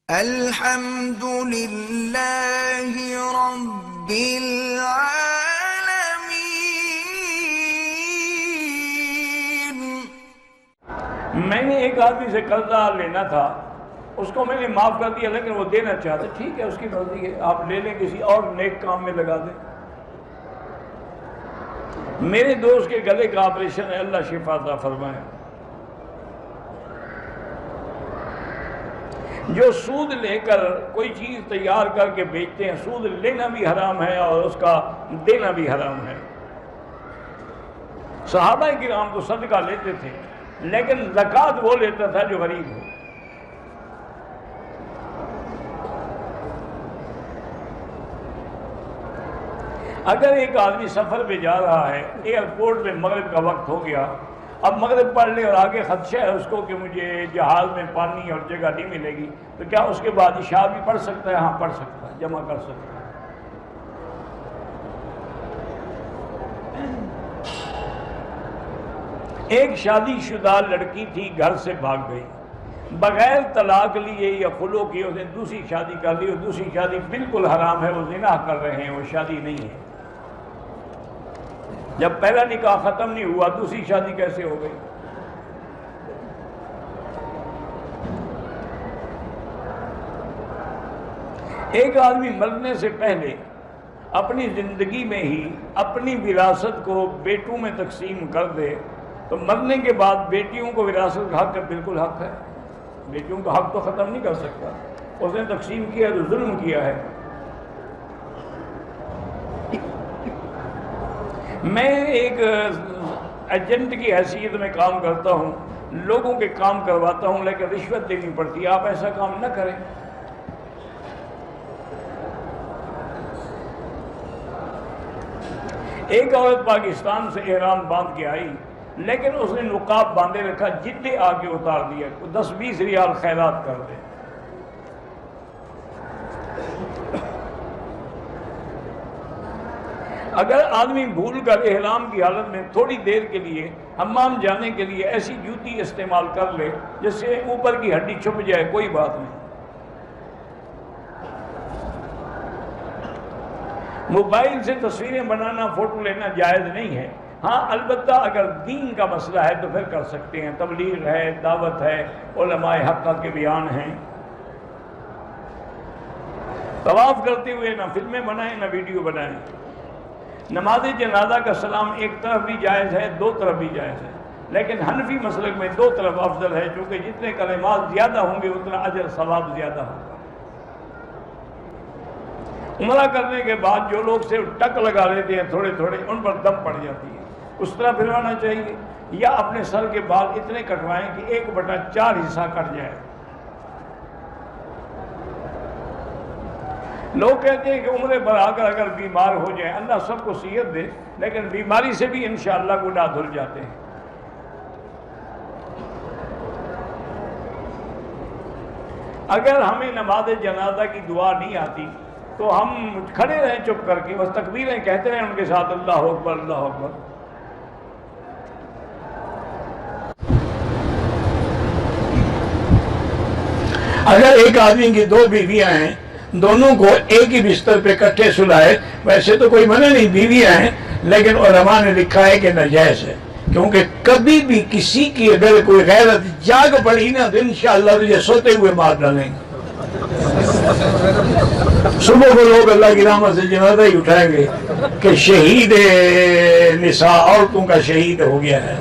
الحمد للہ رب العالمین۔ میں نے ایک آدمی سے قرضہ لینا تھا، اس کو میں نے معاف کر دیا، لیکن وہ دینا چاہتا، ٹھیک ہے اس کی مرضی ہے، آپ لے لیں، کسی اور نیک کام میں لگا دیں۔ میرے دوست کے گلے کا آپریشن ہے، اللہ شفا عطا فرمائے۔ جو سود لے کر کوئی چیز تیار کر کے بیچتے ہیں، سود لینا بھی حرام ہے اور اس کا دینا بھی حرام ہے۔ صحابہ کرام تو صدقہ لیتے تھے، لیکن زکوٰۃ وہ لیتا تھا جو غریب ہو۔ اگر ایک آدمی سفر پہ جا رہا ہے، ایئرپورٹ میں مغرب کا وقت ہو گیا، اب مغرب پڑھ لے اور آگے خدشہ ہے اس کو کہ مجھے جہاز میں پانی اور جگہ نہیں ملے گی، تو کیا اس کے بعد عشاء بھی پڑھ سکتا ہے؟ ہاں پڑھ سکتا ہے، جمع کر سکتا ہے۔ ایک شادی شدہ لڑکی تھی، گھر سے بھاگ گئی، بغیر طلاق لیے یا خلو کیے اس نے دوسری شادی کر لی، اور دوسری شادی بالکل حرام ہے، وہ زنا کر رہے ہیں، وہ شادی نہیں ہے۔ جب پہلا نکاح ختم نہیں ہوا، دوسری شادی کیسے ہو گئی؟ ایک آدمی مرنے سے پہلے اپنی زندگی میں ہی اپنی وراثت کو بیٹوں میں تقسیم کر دے تو مرنے کے بعد بیٹیوں کو وراثت کا حق بالکل حق ہے۔ بیٹیوں کا حق تو ختم نہیں کر سکتا، اس نے تقسیم کیا تو ظلم کیا ہے۔ میں ایک ایجنٹ کی حیثیت میں کام کرتا ہوں، لوگوں کے کام کرواتا ہوں، لیکن رشوت دینی پڑتی ہے۔ آپ ایسا کام نہ کریں۔ ایک عورت پاکستان سے احرام باندھ کے آئی، لیکن اس نے نقاب باندھے رکھا، جدے آگے اتار دیا، 10-20 ریال خیرات کر دے۔ اگر آدمی بھول کر احرام کی حالت میں تھوڑی دیر کے لیے حمام جانے کے لیے ایسی جوتی استعمال کر لے جس سے اوپر کی ہڈی چھپ جائے، کوئی بات نہیں۔ موبائل سے تصویریں بنانا، فوٹو لینا جائز نہیں ہے، ہاں البتہ اگر دین کا مسئلہ ہے تو پھر کر سکتے ہیں، تبلیغ ہے، دعوت ہے، علماء حق کے بیان ہیں۔ طواف کرتے ہوئے نہ فلمیں بنائیں نہ ویڈیو بنائیں۔ نماز جنازہ کا سلام ایک طرف بھی جائز ہے، دو طرف بھی جائز ہے، لیکن حنفی مسلک میں دو طرف افضل ہے، چونکہ جتنے کلمات زیادہ ہوں گے اتنا اجر ثواب زیادہ ہوگا۔ عمرہ کرنے کے بعد جو لوگ صرف ٹک لگا لیتے ہیں تھوڑے تھوڑے، ان پر دم پڑ جاتی ہے، اس طرح پھروانا چاہیے، یا اپنے سر کے بال اتنے کٹوائیں کہ 1/4 حصہ کٹ جائے۔ لوگ کہتے ہیں کہ عمرے پر آ کر اگر بیمار ہو جائیں، اللہ سب کو صحت دے، لیکن بیماری سے بھی انشاءاللہ گناہ دھل جاتے ہیں۔ اگر ہمیں نماز جنازہ کی دعا نہیں آتی تو ہم کھڑے رہیں چپ کر کے، بس تکبیریں کہتے رہیں ان کے ساتھ، اللہ اکبر اللہ اکبر۔ اگر ایک آدمی کی 2 بیویاں ہیں، دونوں کو ایک ہی بستر پہ اکٹھے سلائے، ویسے تو کوئی منع نہیں، بیویاں ہیں، لیکن علماء نے لکھا ہے کہ ناجائز ہے، کیونکہ کبھی بھی کسی کی اگر کوئی غیرت جاگ پڑی نا تو انشاءاللہ تجھے سوتے ہوئے مار ڈالیں گے۔ صبح کو لوگ اللہ کی رحمت سے جنازہ ہی اٹھائیں گے کہ شہید نساء، عورتوں کا شہید ہو گیا ہے۔